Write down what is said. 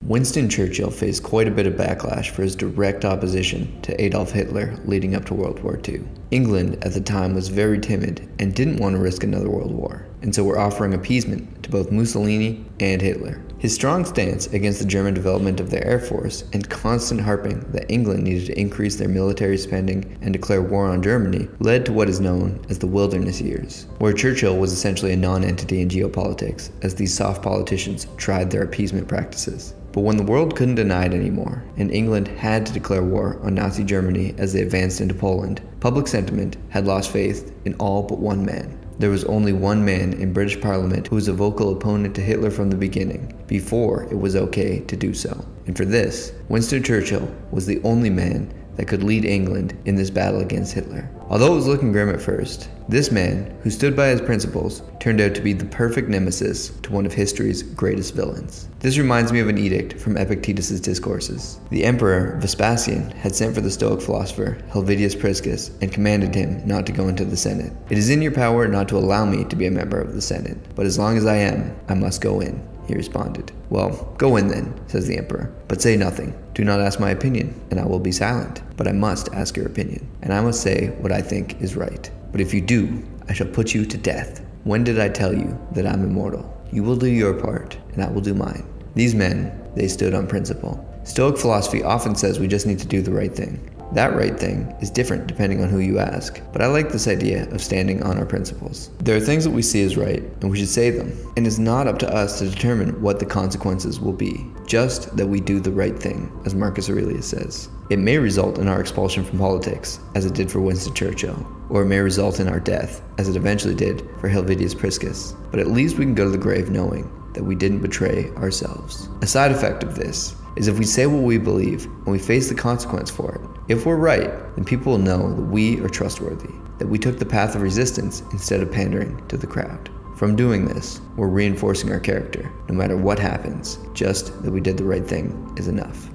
Winston Churchill faced quite a bit of backlash for his direct opposition to Adolf Hitler leading up to World War II. England at the time was very timid and didn't want to risk another world war, and so were offering appeasement to both Mussolini and Hitler. His strong stance against the German development of their air force and constant harping that England needed to increase their military spending and declare war on Germany led to what is known as the Wilderness Years, where Churchill was essentially a non-entity in geopolitics as these soft politicians tried their appeasement practices. But when the world couldn't deny it anymore, and England had to declare war on Nazi Germany as they advanced into Poland, public sentiment had lost faith in all but one man. There was only one man in British Parliament who was a vocal opponent to Hitler from the beginning, before it was okay to do so. And for this, Winston Churchill was the only man that could lead England in this battle against Hitler. Although it was looking grim at first, this man, who stood by his principles, turned out to be the perfect nemesis to one of history's greatest villains. This reminds me of an edict from Epictetus' discourses. The Emperor Vespasian had sent for the Stoic philosopher Helvidius Priscus and commanded him not to go into the Senate. "It is in your power not to allow me to be a member of the Senate, but as long as I am, I must go in," he responded. "Well, go in then," says the emperor, "but say nothing. Do not ask my opinion, and I will be silent. But I must ask your opinion, and I must say what I think is right. But if you do, I shall put you to death. When did I tell you that I'm immortal? You will do your part, and I will do mine." These men, they stood on principle. Stoic philosophy often says we just need to do the right thing. That right thing is different depending on who you ask, but I like this idea of standing on our principles. There are things that we see as right, and we should say them, and it's not up to us to determine what the consequences will be, just that we do the right thing, as Marcus Aurelius says. It may result in our expulsion from politics, as it did for Winston Churchill, or it may result in our death, as it eventually did for Helvidius Priscus, but at least we can go to the grave knowing that we didn't betray ourselves. A side effect of this is if we say what we believe and we face the consequence for it, if we're right, then people will know that we are trustworthy, that we took the path of resistance instead of pandering to the crowd. From doing this, we're reinforcing our character. No matter what happens, just that we did the right thing is enough.